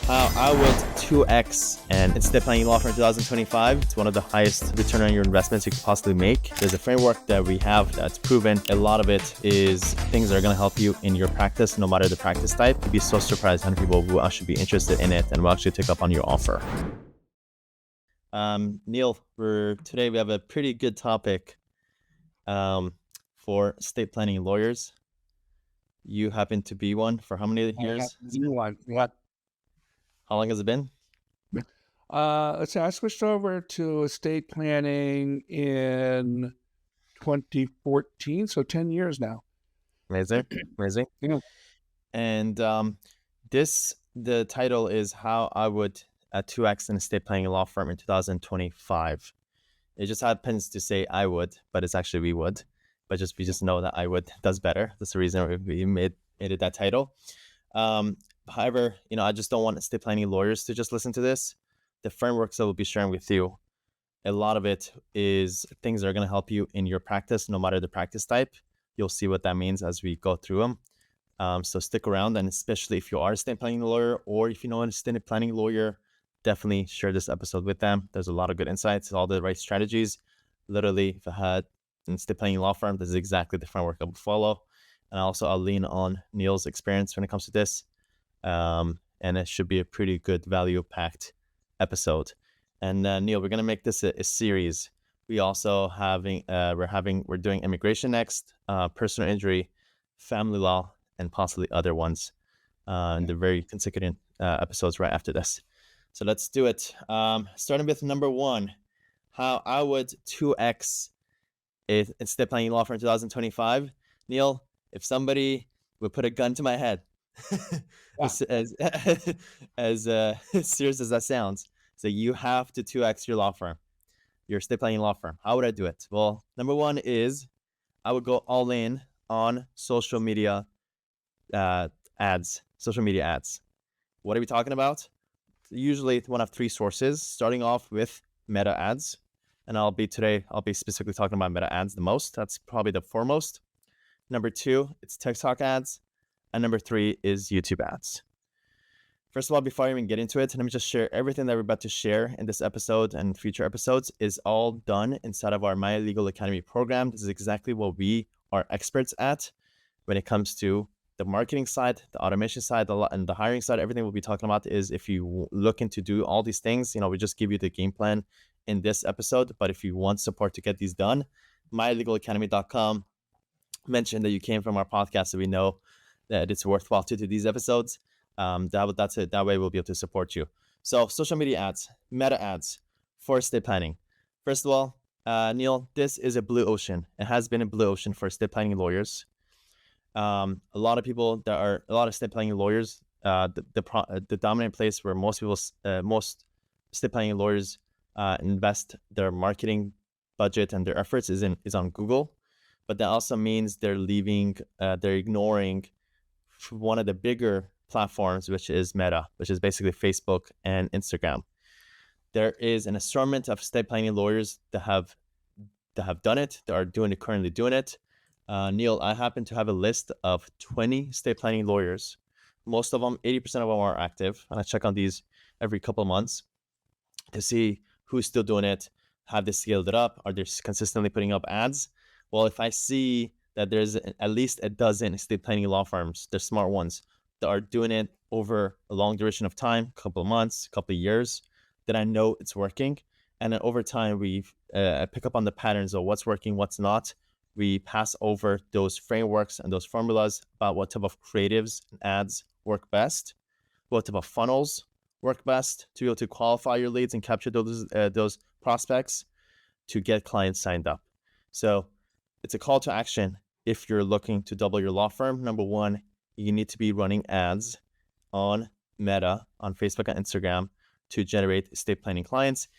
how I would 2x and estate planning law firm in 2025. It's one of the highest return on your investments you could possibly make. There's a framework that we have that's proven. A lot of it is things that are going to help you in your practice, no matter the practice type. You'd be so surprised how many people will actually be interested in it and will actually take up on your offer. Neil, today we have a pretty good topic for estate planning lawyers. You happen to be one for how many years? What? How long has it been? Let's see, I switched over to estate planning in 2014, so 10 years now. Amazing. Yeah. And the title is how I would 2x an estate planning law firm in 2025. It just happens to say I would, but it's actually we would. But we just know that I would does better. That's the reason we made it that title. However, I just don't want estate planning lawyers to just listen to this. The frameworks I will be sharing with you, a lot of it is things that are going to help you in your practice, no matter the practice type. You'll see what that means as we go through them. So stick around, and especially if you are a estate planning lawyer or if you know an estate planning lawyer, definitely share this episode with them. There's a lot of good insights, all the right strategies. Literally, if I had an estate planning law firm, this is exactly the framework I would follow. And also I'll lean on Neil's experience when it comes to this. And it should be a pretty good value-packed episode. And Neil, we're gonna make this a series. We also we're doing immigration next, personal injury, family law, and possibly other ones. And they're very consecutive episodes right after this. So let's do it. Starting with number one, how I would 2x estate planning law firm in 2025. Neil, if somebody would put a gun to my head, as serious as that sounds, so you have to 2x your law firm, your estate planning law firm. How would I do it? Well, number one is I would go all in on social media ads. What are we talking about? Usually one of three sources, starting off with meta ads. And I'll be specifically talking about meta ads the most. That's probably the foremost. Number two, it's TikTok ads. And number three is YouTube ads. First of all, before I even get into it, let me just share everything that we're about to share in this episode and future episodes is all done inside of our My Legal Academy program. This is exactly what we are experts at when it comes to the marketing side, the automation side, and the hiring side. Everything we'll be talking about is if you looking to do all these things, we just give you the game plan in this episode. But if you want support to get these done, mylegalacademy.com. Mention that you came from our podcast, so we know that it's worthwhile to do these episodes. That's it. That way we'll be able to support you. So social media ads, meta ads for estate planning. First of all, Neil, this is a blue ocean. It has been a blue ocean for estate planning lawyers. A lot of estate planning lawyers, the dominant place where most estate planning lawyers invest their marketing budget and their efforts is on Google. But that also means they're ignoring one of the bigger platforms, which is Meta, which is basically Facebook and Instagram. There is an assortment of estate planning lawyers that have done it, that are currently doing it. Neil, I happen to have a list of 20 estate planning lawyers. Most of them, 80% of them are active, and I check on these every couple of months to see who's still doing it. Have they scaled it up? Are they consistently putting up ads? Well, if I see that there's at least a dozen estate planning law firms, they're smart ones, that are doing it over a long duration of time, a couple of months, a couple of years, then I know it's working. And then over time, we pick up on the patterns of what's working, what's not. We pass over those frameworks and those formulas about what type of creatives and ads work best, what type of funnels work best to be able to qualify your leads and capture those prospects to get clients signed up. So it's a call to action. If you're looking to double your law firm, number one, you need to be running ads on Meta, on Facebook and Instagram to generate estate planning clients.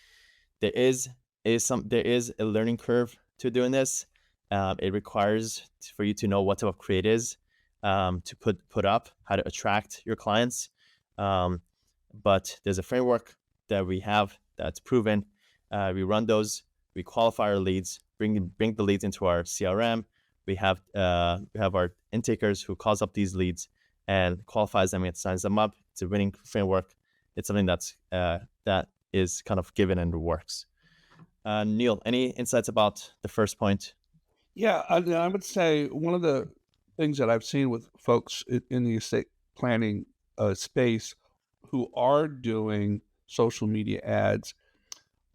There is a learning curve to doing this. It requires for you to know what type of creatives to put up, how to attract your clients. But there's a framework that we have that's proven. We run those, we qualify our leads, bring the leads into our CRM. We have our intakers who calls up these leads and qualifies them and signs them up. It's a winning framework. it's something that is kind of given and works. Neil, any insights about the first point? Yeah, I would say one of the things that I've seen with folks in the estate planning space who are doing social media ads,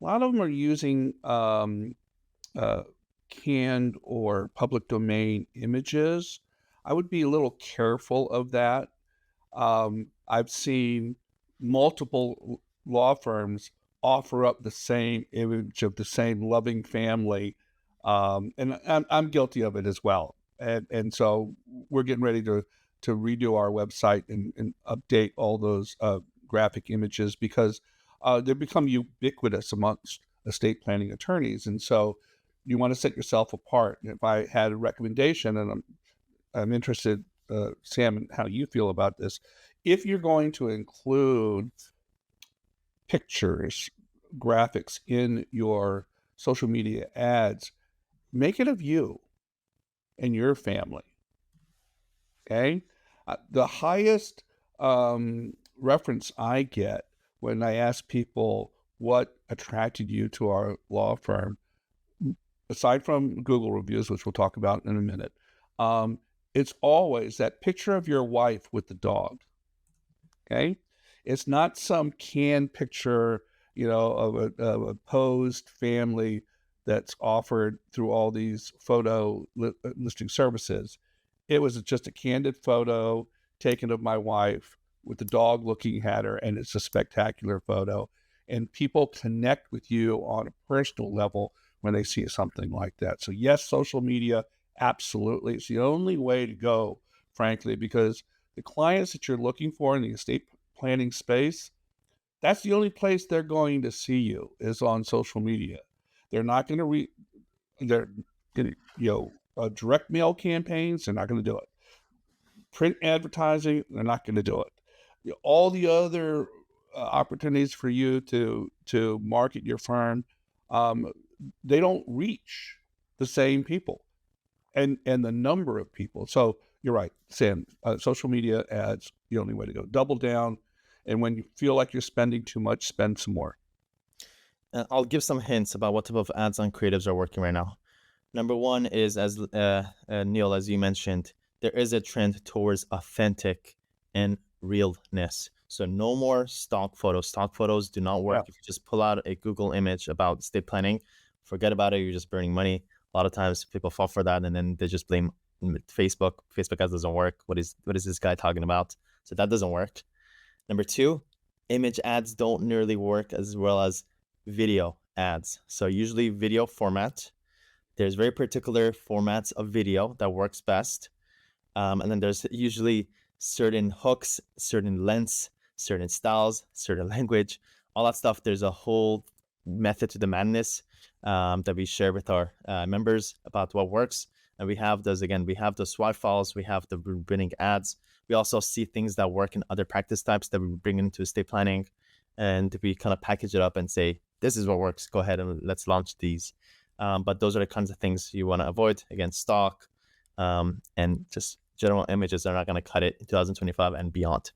a lot of them are using uh, canned or public domain images. I would be a little careful of that. I've seen multiple law firms offer up the same image of the same loving family, and I'm guilty of it as well. And so we're getting ready to redo our website and update all those graphic images because they become ubiquitous amongst estate planning attorneys, and so you want to set yourself apart. And if I had a recommendation, and I'm interested, Sam, in how you feel about this. If you're going to include pictures, graphics in your social media ads, make it of you and your family. Okay. The highest reference I get when I ask people what attracted you to our law firm, aside from Google reviews, which we'll talk about in a minute, it's always that picture of your wife with the dog. Okay, it's not some canned picture, of a posed family that's offered through all these photo listing services. It was just a candid photo taken of my wife with the dog looking at her, and it's a spectacular photo. And people connect with you on a personal level when they see something like that. So yes, social media, absolutely. It's the only way to go, frankly, because the clients that you're looking for in the estate planning space, that's the only place they're going to see you is on social media. They're not going to they're going to, direct mail campaigns. They're not going to do it. Print advertising, they're not going to do it. All the other opportunities for you to market your firm, they don't reach the same people and the number of people. So you're right, Sam. Social media ads, the only way to go. Double down, and when you feel like you're spending too much, spend some more. I'll give some hints about what type of ads on creatives are working right now. Number one is, as Neil, as you mentioned, there is a trend towards authentic and realness. So no more stock photos. Stock photos do not work. Yeah. If you just pull out a Google image about estate planning, forget about it. You're just burning money. A lot of times people fall for that, and then they just blame Facebook. Facebook ads doesn't work. What is this guy talking about? So that doesn't work. Number two, image ads don't nearly work as well as video ads. So usually video format. There's very particular formats of video that works best. And then there's usually certain hooks, certain lengths, certain styles, certain language, all that stuff. There's a whole method to the madness that we share with our members about what works. And we have those, again, we have those SWOT files, we have the winning ads. We also see things that work in other practice types that we bring into estate planning. And we kind of package it up and say, this is what works. Go ahead and let's launch these. But those are the kinds of things you want to avoid. Again, stock and just general images are not going to cut it in 2025 and beyond.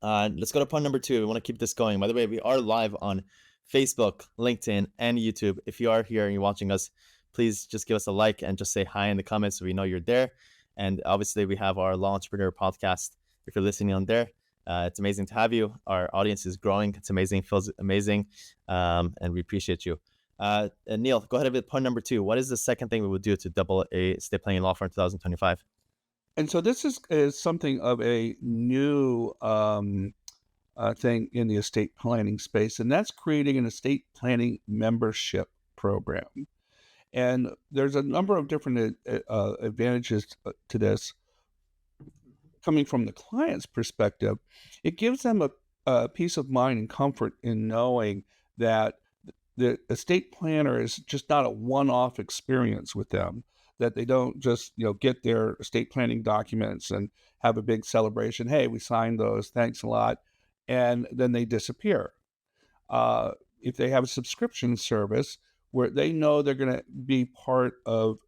Let's go to point number two. We want to keep this going. By the way, we are live on Facebook, LinkedIn, and YouTube. If you are here and you're watching us, please just give us a like and just say hi in the comments so we know you're there. And obviously, we have our Law Entrepreneur podcast. If you're listening on there, it's amazing to have you. Our audience is growing. It's amazing. Feels amazing. And we appreciate you. Neil, go ahead with point number two. What is the second thing we would do to double a estate planning law firm in 2025? And so this is something of a new thing in the estate planning space, and that's creating an estate planning membership program. And there's a number of different advantages to this. Coming from the client's perspective, it gives them a peace of mind and comfort in knowing that the estate planner is just not a one-off experience with them, that they don't just get their estate planning documents and have a big celebration. Hey, we signed those, thanks a lot, and then they disappear. If they have a subscription service where they know they're going to be part of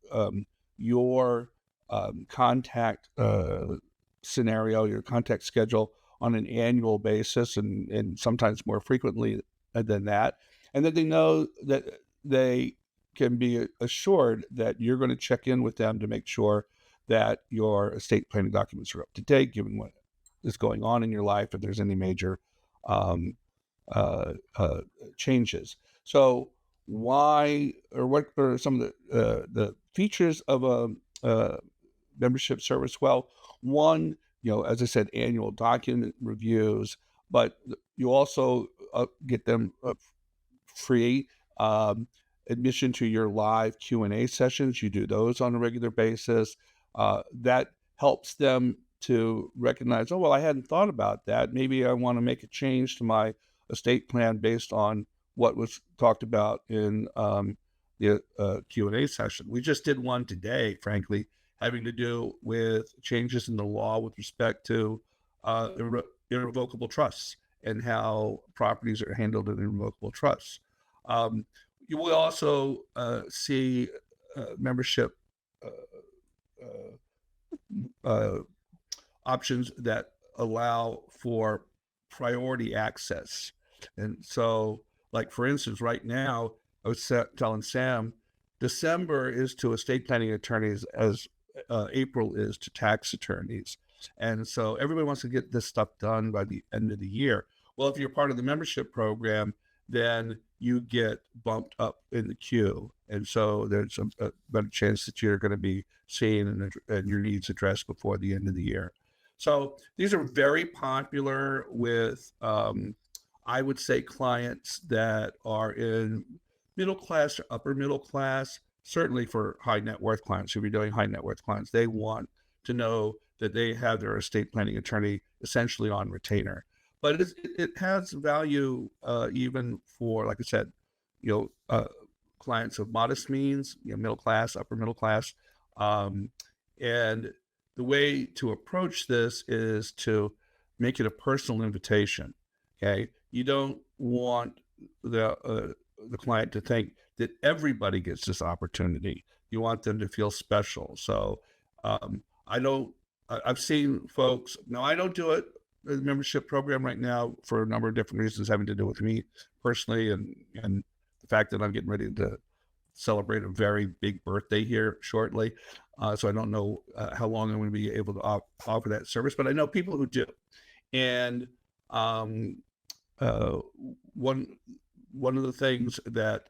your contact scenario, your contact schedule on an annual basis and sometimes more frequently than that. And then they know that they can be assured that you're going to check in with them to make sure that your estate planning documents are up to date, given what is going on in your life, if there's any major um, uh, uh, changes. So, why or what are some of the features of a membership service? Well, one, as I said, annual document reviews, but you also get them free admission to your live Q&A sessions. You do those on a regular basis. That helps them to recognize, oh, well, I hadn't thought about that. Maybe I want to make a change to my estate plan based on what was talked about in the Q&A session. We just did one today, frankly, having to do with changes in the law with respect to irrevocable trusts and how properties are handled in irrevocable trusts. You will also see membership options that allow for priority access. And so, like, for instance, right now, I was telling Sam, December is to estate planning attorneys as April is to tax attorneys. And so everybody wants to get this stuff done by the end of the year. Well, if you're part of the membership program, then you get bumped up in the queue. And so there's a better chance that you're going to be seen and your needs addressed before the end of the year. So these are very popular with, I would say, clients that are in middle class or upper middle class. Certainly for high net worth clients, if you're doing high net worth clients, they want to know that they have their estate planning attorney essentially on retainer. But it has value even for, like I said, clients of modest means, middle class, upper middle class. And the way to approach this is to make it a personal invitation. Okay, you don't want the client to think that everybody gets this opportunity. You want them to feel special. So I've seen folks. Now, I don't do it, the membership program right now, for a number of different reasons having to do with me personally and the fact that I'm getting ready to celebrate a very big birthday here shortly. So I don't know how long I'm going to be able to offer that service, but I know people who do. And one of the things that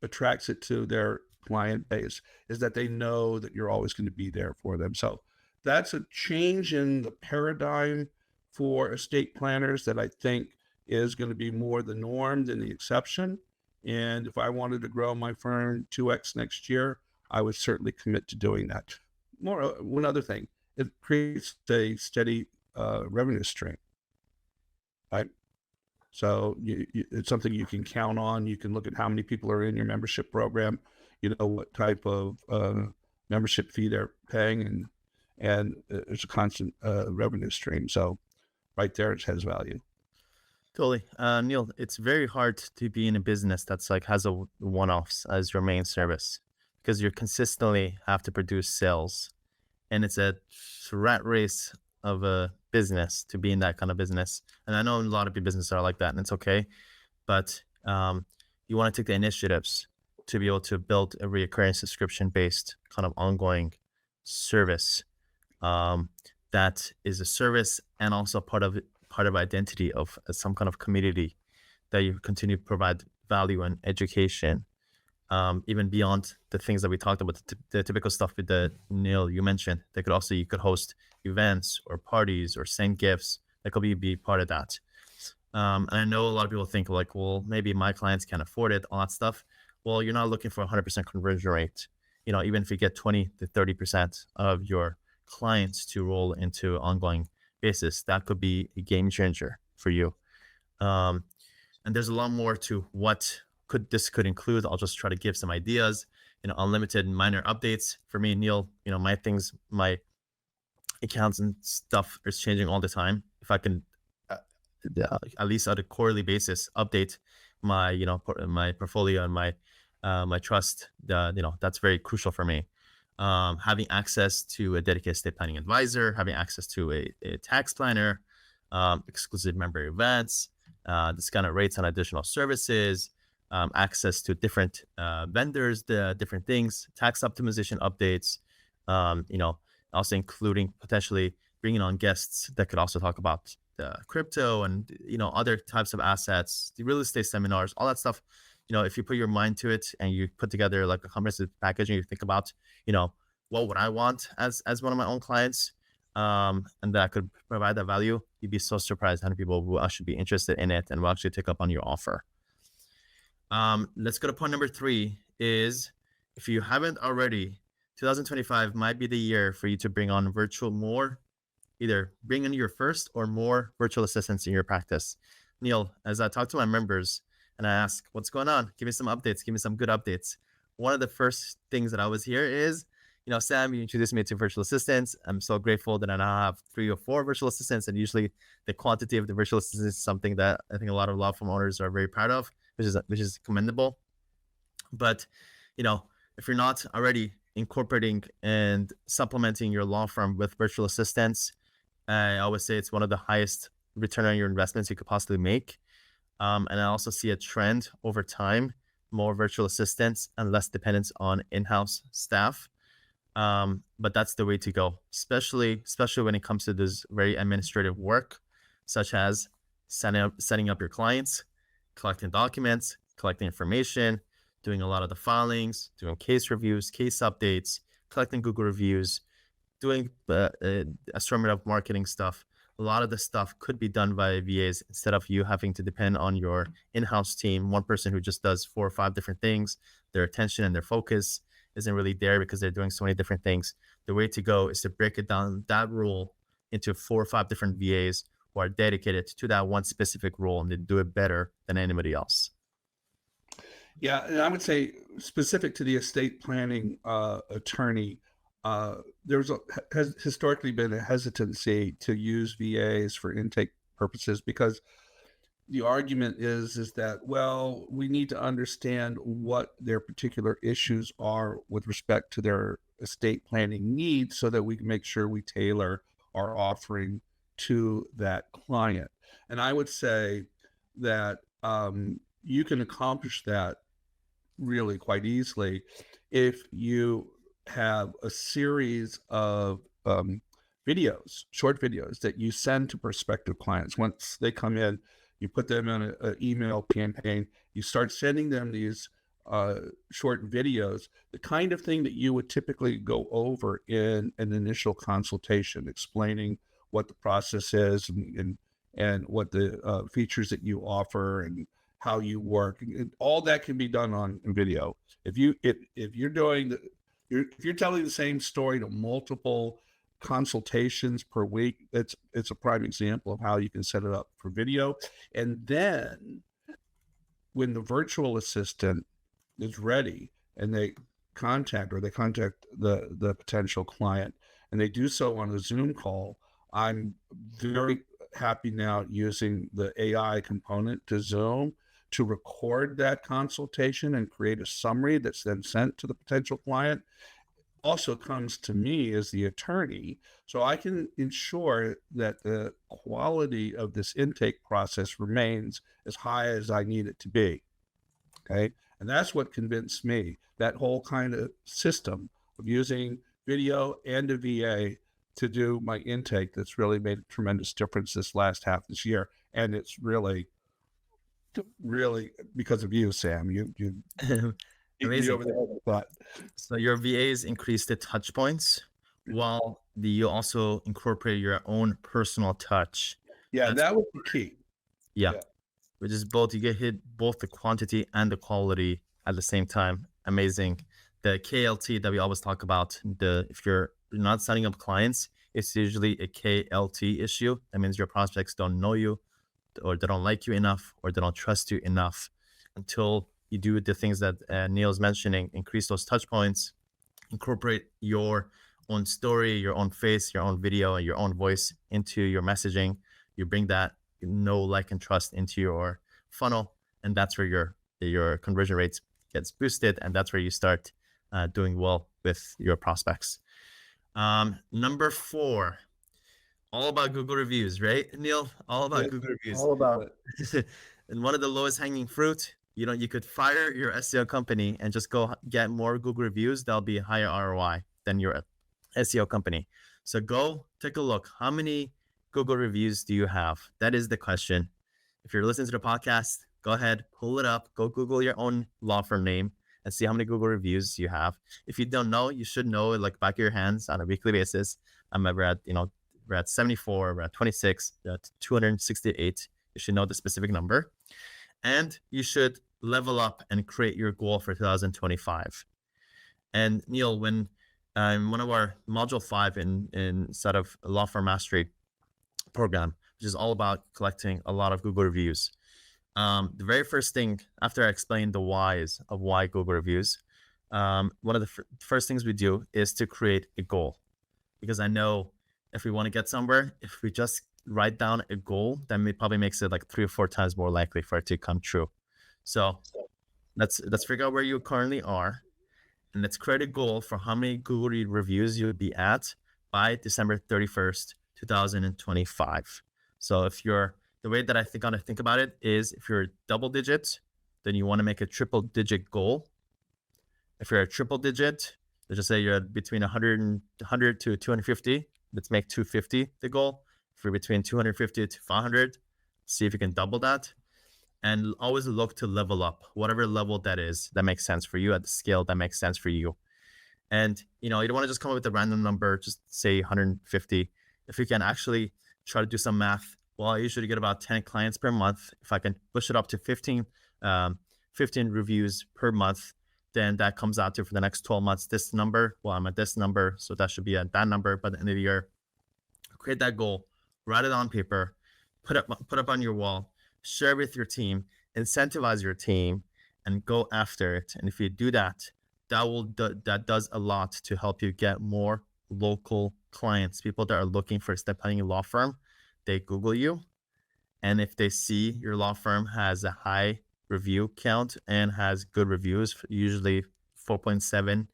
attracts it to their client base is that they know that you're always going to be there for them. So that's a change in the paradigm for estate planners that I think is going to be more the norm than the exception. And if I wanted to grow my firm 2x next year, I would certainly commit to doing that. One other thing, it creates a steady revenue stream, right? So it's something you can count on. You can look at how many people are in your membership program, what type of membership fee they're paying, and it's a constant revenue stream. So right there, it has value. Totally. Neil, it's very hard to be in a business that's like has a one-offs as your main service because you consistently have to produce sales, and it's a rat race of a business to be in that kind of business. And I know a lot of businesses are like that, and it's okay. But you want to take the initiatives to be able to build a recurring subscription-based kind of ongoing service that is a service and also part of identity of some kind of community that you continue to provide value and education, even beyond the things that we talked about, the typical stuff with the Neil you mentioned. You could host events or parties or send gifts that could be part of that. And I know a lot of people think like, well, maybe my clients can't afford it, all that stuff. Well, you're not looking for 100% conversion rate. Even if you get 20 to 30% of your clients to roll into ongoing basis, that could be a game changer for you. And there's a lot more to what this could include. I'll just try to give some ideas. Unlimited minor updates for me, Neil. My accounts and stuff is changing all the time. If I can, at least on a quarterly basis, update my my portfolio and my trust. That's very crucial for me. Having access to a dedicated estate planning advisor, having access to a tax planner, exclusive member events, discounted rates on additional services, access to different vendors, the different things, tax optimization updates, you know, also including potentially bringing on guests that could also talk about crypto and, you know, other types of assets, the real estate seminars, all that stuff. You know, if you put your mind to it and you put together like a comprehensive package and you think about, you know, what would I want as one of my own clients, and that could provide that value, you'd be so surprised how many people will actually be interested in it and will actually take up on your offer. Let's go to point number 3 is, if you haven't already, 2025 might be the year for you to bring on either bring in your first or more virtual assistants in your practice. Neil, as I talk to my members and I ask, what's going on? Give me some updates. Give me some good updates. One of the first things that I always hear is, you know, Sam, you introduced me to virtual assistants. I'm so grateful that I now have 3 or 4 virtual assistants. And usually the quantity of the virtual assistants is something that I think a lot of law firm owners are very proud of, which is commendable. But, you know, if you're not already incorporating and supplementing your law firm with virtual assistants, I always say it's one of the highest return on your investments you could possibly make. And I also see a trend over time, more virtual assistants and less dependence on in-house staff. But that's the way to go, especially when it comes to this very administrative work, such as setting up your clients, collecting documents, collecting information, doing a lot of the filings, doing case reviews, case updates, collecting Google reviews, doing affirmative marketing stuff. A lot of the stuff could be done by VAs instead of you having to depend on your in-house team, one person who just does 4 or 5 different things. Their attention and their focus isn't really there because they're doing so many different things. The way to go is to break it down, that rule, into 4 or 5 different VAs who are dedicated to that one specific role, and they do it better than anybody else. Yeah, and I would say specific to the estate planning attorney, has historically been a hesitancy to use VAs for intake purposes because the argument is that, well, we need to understand what their particular issues are with respect to their estate planning needs so that we can make sure we tailor our offering to that client. And I would say that you can accomplish that really quite easily if you have a series of videos, short videos that you send to prospective clients. Once they come in, you put them in an email campaign, you start sending them these short videos, the kind of thing that you would typically go over in an initial consultation, explaining what the process is and what the features that you offer and how you work. And all that can be done on video. If you're doing if you're telling the same story to multiple consultations per week, it's a prime example of how you can set it up for video. And then when the virtual assistant is ready and they contact the potential client and they do so on a Zoom call, I'm very happy now using the AI component to Zoom to record that consultation and create a summary that's then sent to the potential client. Also comes to me as the attorney, so I can ensure that the quality of this intake process remains as high as I need it to be. Okay. And that's what convinced me, that whole kind of system of using video and a VA to do my intake, that's really made a tremendous difference this last half this year. And it's really because of you, Sam. You Amazing. over there, but So your VAs increase the touch points while you also incorporate your own personal touch. yeah, that was the key. Yeah. Which is both, you get hit both the quantity and the quality at the same time. Amazing. The KLT that we always talk about, if you're not signing up clients, it's usually a KLT issue. That means your prospects don't know you, or they don't like you enough, or they don't trust you enough until you do the things that Neil's mentioning, increase those touch points, incorporate your own story, your own face, your own video, and your own voice into your messaging. You bring that know, like, and trust into your funnel, and that's where your conversion rates gets boosted, and that's where you start doing well with your prospects. Number 4, All about Google reviews, right, Neil? All about It's Google reviews. all about it. And one of the lowest hanging fruit, you could fire your SEO company and just go get more Google reviews. That'll be higher ROI than your SEO company. So go take a look. How many Google reviews do you have? That is the question. If you're listening to the podcast, go ahead, pull it up, go Google your own law firm name and see how many Google reviews you have. If you don't know, you should know it like back of your hands on a weekly basis. We're at 74, we're at 26, we're at 268. You should know the specific number. And you should level up and create your goal for 2025. And Neil, when one of our module 5 inside of Law Firm Mastery program, which is all about collecting a lot of Google reviews. The very first thing after I explain the whys of why Google reviews, one of the first things we do is to create a goal, because I know if we want to get somewhere, if we just write down a goal, then it probably makes it like 3 or 4 times more likely for it to come true. So let's figure out where you currently are, and let's create a goal for how many Google reviews you would be at by December 31st, 2025. So if you're, the way that I think about it is, if you're double digit, then you want to make a triple digit goal. If you're a triple digit, let's just say you're between 100 to 250, let's make 250 the goal. If you're between 250 to 500, see if you can double that. And always look to level up, whatever level that is, that makes sense for you at the scale that makes sense for you. And you don't want to just come up with a random number, just say 150. If you can actually try to do some math, well, I usually get about 10 clients per month. If I can push it up to 15 reviews per month, then that comes out to, for the next 12 months, this number. Well, I'm at this number, so that should be at that number by the end of the year. Create that goal, write it on paper, put up on your wall, share with your team, incentivize your team, and go after it. And if you do that, that does a lot to help you get more local clients, people that are looking for a step planning law firm. They Google you, and if they see your law firm has a high review count and has good reviews, usually 4.7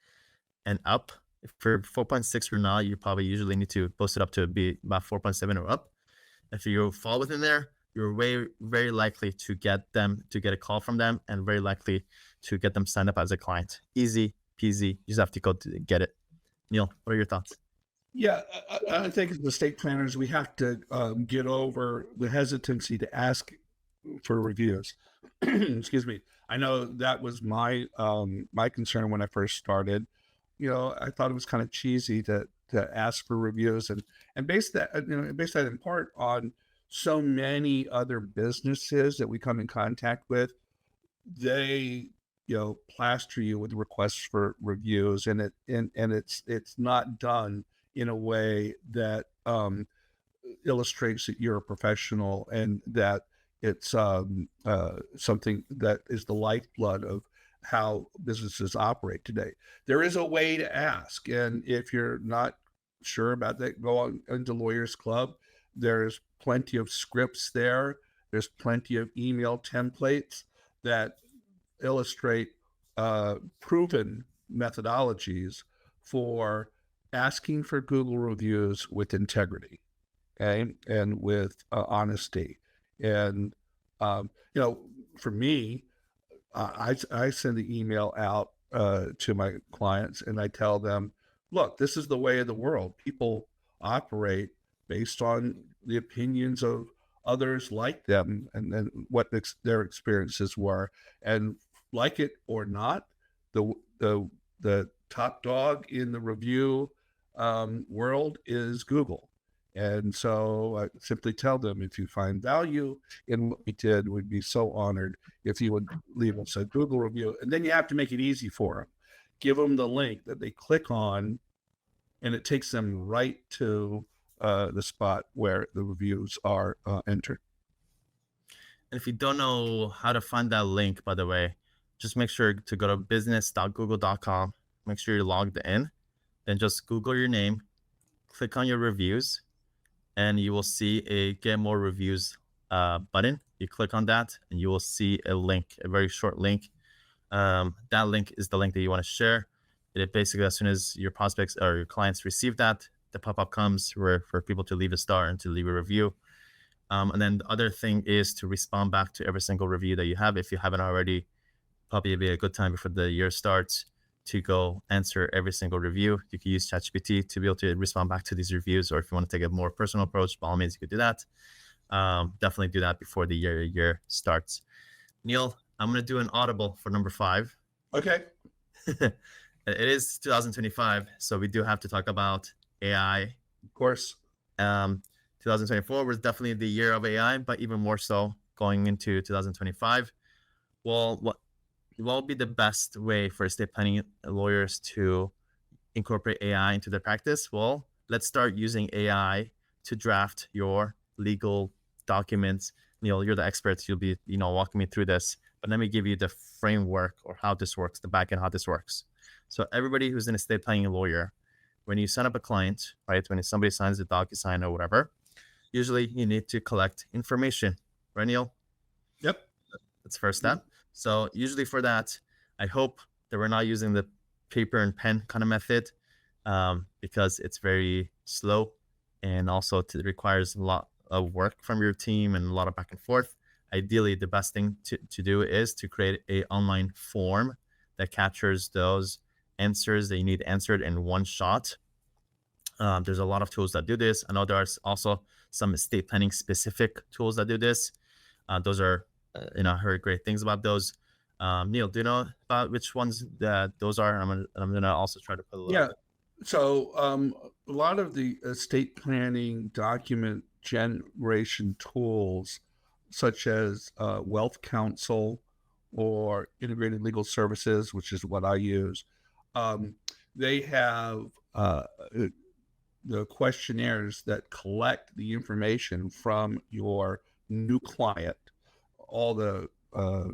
and up. If for 4.6 or not, you probably usually need to boost it up to be about 4.7 or up. If you fall within there, you're very likely to get a call from them, and very likely to get them signed up as a client. Easy peasy. You just have to go to get it. Neil, what are your thoughts? Yeah, I think as estate planners, we have to get over the hesitancy to ask for reviews. Excuse me. I know that was my my concern when I first started. I thought it was kind of cheesy to ask for reviews, and base that in part on so many other businesses that we come in contact with. They plaster you with requests for reviews, and it's not done in a way that illustrates that you're a professional and that it's something that is the lifeblood of how businesses operate today. There is a way to ask, and if you're not sure about that, go on into Lawyers Club. There's plenty of scripts there. There's plenty of email templates that illustrate proven methodologies for asking for Google reviews with integrity, okay, and with honesty. And for me, I send the email out to my clients, and I tell them, look, this is the way of the world. People operate based on the opinions of others like them, and what their experiences were. And like it or not, the top dog in the review world is Google. And so I simply tell them, if you find value in what we did, we'd be so honored if you would leave us a Google review. And then you have to make it easy for them. Give them the link that they click on, and it takes them right to the spot where the reviews are entered. And if you don't know how to find that link, by the way, just make sure to go to business.google.com. Make sure you're logged in. Then just Google your name, click on your reviews, and you will see a get more reviews button. You click on that, and you will see a link, a very short link. That link is the link that you want to share. It basically, as soon as your prospects or your clients receive that, the pop-up comes for people to leave a star and to leave a review. And then the other thing is to respond back to every single review that you have. If you haven't already, probably be a good time before the year starts to go answer every single review. You can use ChatGPT to be able to respond back to these reviews, or if you want to take a more personal approach, by all means, you could do that. Definitely do that before the year starts. Neil, I'm going to do an audible for number 5. Okay. It is 2025, so we do have to talk about AI. Of course. 2024 was definitely the year of AI, but even more so going into 2025. Well, what will be the best way for estate planning lawyers to incorporate AI into their practice? Well, let's start using AI to draft your legal documents. Neil, you're the expert. You'll be, walking me through this. But let me give you the framework or how this works, the back end, how this works. So everybody who's an estate planning lawyer, when you sign up a client, right, when somebody signs a DocuSign or whatever, usually you need to collect information, right, Neil? Yep. That's the first step. So usually for that, I hope that we're not using the paper and pen kind of method, because it's very slow, and also it requires a lot of work from your team and a lot of back and forth. Ideally, the best thing to do is to create an online form that captures those answers that you need answered in one shot. There's a lot of tools that do this. I know there's also some estate planning specific tools that do this. Those are, I heard great things about those. Neil, do you know about which ones those are? I'm gonna also try to put a little bit. So a lot of the estate planning document generation tools, such as Wealth Counsel or Integrated Legal Services, which is what I use, they have the questionnaires that collect the information from your new client, all the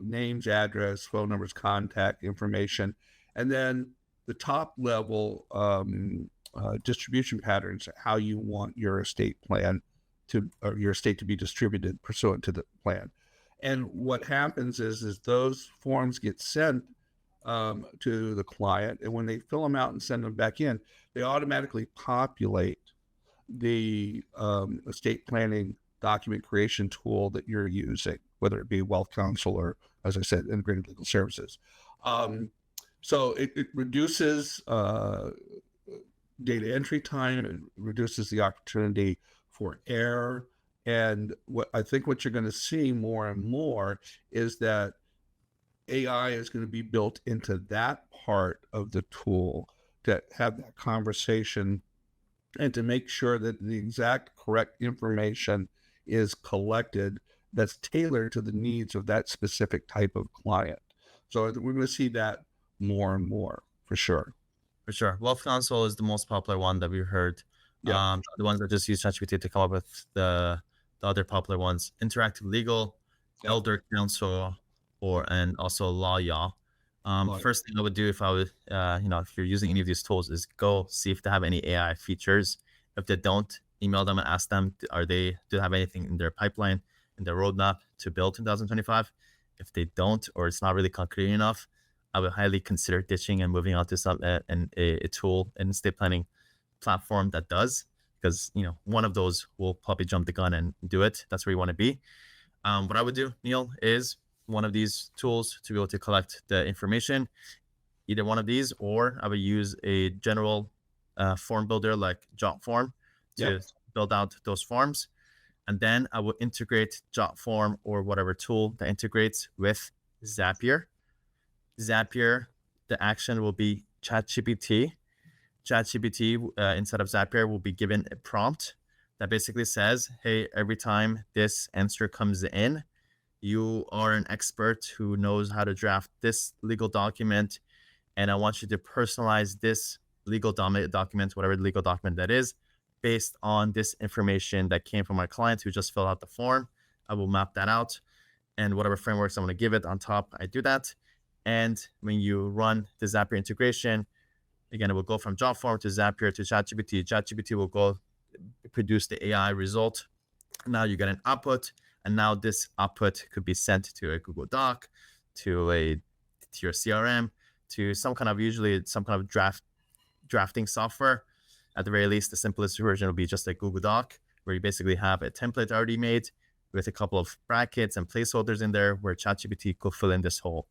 names, address, phone numbers, contact information, and then the top level distribution patterns, how you want your estate plan or your estate to be distributed pursuant to the plan. And what happens is those forms get sent to the client, and when they fill them out and send them back in, they automatically populate the estate planning document creation tool that you're using, whether it be Wealth Counsel or, as I said, Integrated Legal Services. So it reduces data entry time, it reduces the opportunity for error. And what you're going to see more and more is that AI is going to be built into that part of the tool to have that conversation and to make sure that the exact correct information is collected that's tailored to the needs of that specific type of client. So we're going to see that more and more, for sure. For sure. Wealth Counsel is the most popular one that we've heard. Yeah. The ones that just use ChatGPT to come up with the other popular ones: Interactive Legal, Elder Counsel, and also Law. First thing I would do if I would, if you're using any of these tools, is go see if they have any AI features. If they don't, email them and ask them, do they have anything in their pipeline, in their roadmap to build 2025? If they don't, or it's not really concrete enough, I would highly consider ditching and moving on to a tool, an estate planning platform that does, because one of those will probably jump the gun and do it. That's where you want to be. What I would do, Neil, is one of these tools to be able to collect the information, either one of these, or I would use a general form builder like JotForm to build out those forms. And then I will integrate JotForm or whatever tool that integrates with Zapier. Zapier, the action will be ChatGPT. ChatGPT, instead of Zapier, will be given a prompt that basically says, hey, every time this answer comes in, you are an expert who knows how to draft this legal document, and I want you to personalize this legal document, whatever legal document that is, based on this information that came from my client who just filled out the form. I will map that out, and whatever frameworks I want to give it on top, I do that. And when you run the Zapier integration, again, it will go from JotForm to Zapier to ChatGPT. ChatGPT will go produce the AI result. Now you get an output, and now this output could be sent to a Google Doc, to your CRM, to usually some kind of drafting software. At the very least, the simplest version will be just a Google Doc where you basically have a template already made with a couple of brackets and placeholders in there where ChatGPT could fill in this hole.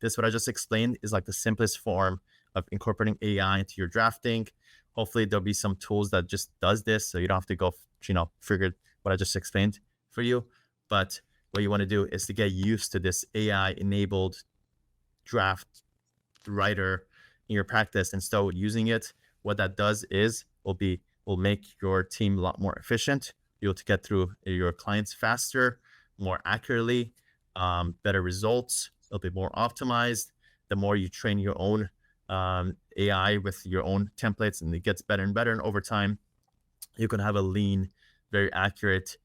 This, what I just explained, is like the simplest form of incorporating AI into your drafting. Hopefully there'll be some tools that just does this, so you don't have to go, figure what I just explained for you. But what you want to do is to get used to this AI enabled draft writer in your practice and start using it. What that does is will make your team a lot more efficient. You'll to get through your clients faster, more accurately, better results. It'll be more optimized. The more you train your own AI with your own templates, and it gets better and better. And over time, you can have a lean, very accurate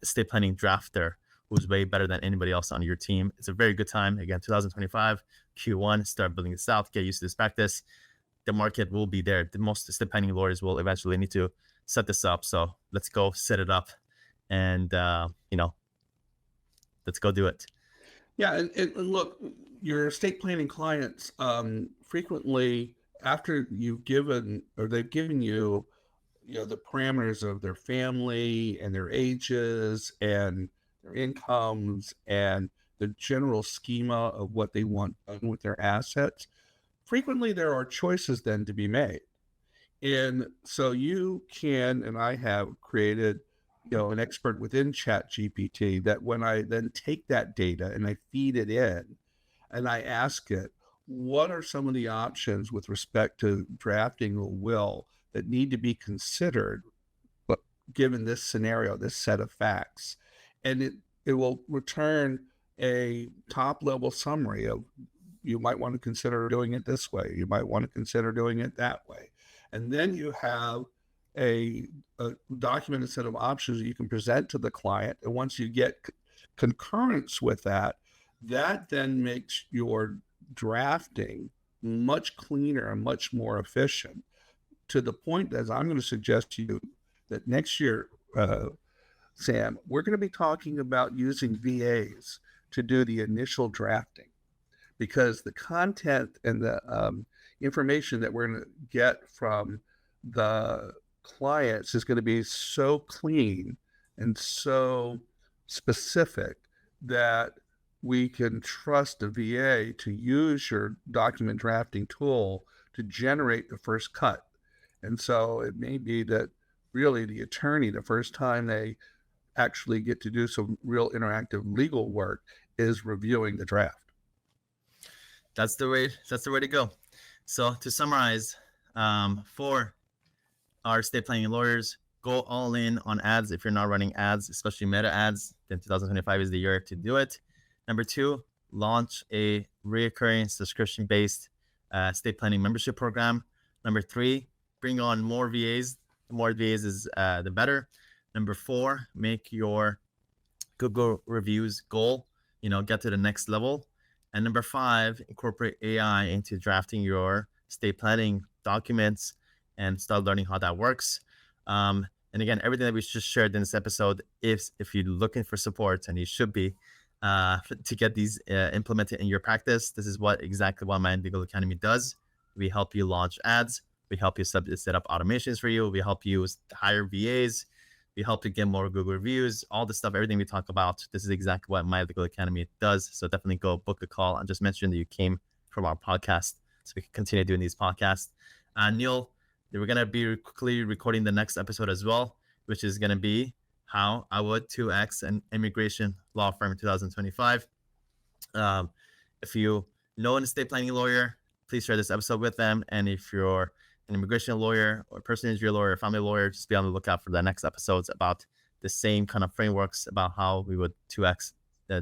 estate planning drafter who's way better than anybody else on your team. It's a very good time. Again, 2025, Q1, start building this out, get used to this practice. The market will be there. The most estate planning lawyers will eventually need to set this up. So let's go set it up and, let's go do it. Yeah, and look, your estate planning clients frequently, after you've given or they've given you, the parameters of their family and their ages and their incomes and the general schema of what they want done with their assets, frequently there are choices then to be made. And so you can, and I have created, an expert within Chat GPT that when I then take that data and I feed it in and I ask it, what are some of the options with respect to drafting a will that need to be considered, but given this scenario, this set of facts? And it will return a top level summary of, you might want to consider doing it this way. You might want to consider doing it that way. And then you have a documented set of options that you can present to the client. And once you get concurrence with that, that then makes your drafting much cleaner and much more efficient, to the point that I'm going to suggest to you that next year, Sam, we're going to be talking about using VAs to do the initial drafting, because the content and the information that we're going to get from the clients is going to be so clean and so specific that we can trust a VA to use your document drafting tool to generate the first cut. And so it may be that really the attorney, the first time they actually get to do some real interactive legal work, is reviewing the draft. That's the way to go. So to summarize, for our estate planning lawyers, go all in on ads. If you're not running ads, especially meta ads, then 2025 is the year to do it. Number 2, launch a recurring subscription-based estate planning membership program. Number 3, bring on more VAs. The more VAs is the better. Number 4, make your Google reviews goal, get to the next level. And number 5, incorporate AI into drafting your estate planning documents and start learning how that works. And again, everything that we just shared in this episode, if you're looking for support, and you should be, to get these implemented in your practice, this is exactly what My Legal Academy does. We help you launch ads. We help you set up automations for you. We help you hire VAs. We help you get more Google reviews, all the stuff, everything we talk about. This is exactly what My Legal Academy does. So definitely go book a call and just mention that you came from our podcast so we can continue doing these podcasts. Neil, we're going to be quickly recording the next episode as well, which is going to be how I would 2X an immigration law firm in 2025. If you know an estate planning lawyer, please share this episode with them. And if you're an immigration lawyer or personal injury lawyer, family lawyer, just be on the lookout for the next episodes about the same kind of frameworks about how we would 2X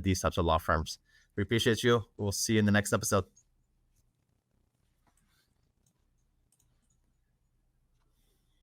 these types of law firms. We appreciate you. We'll see you in the next episode.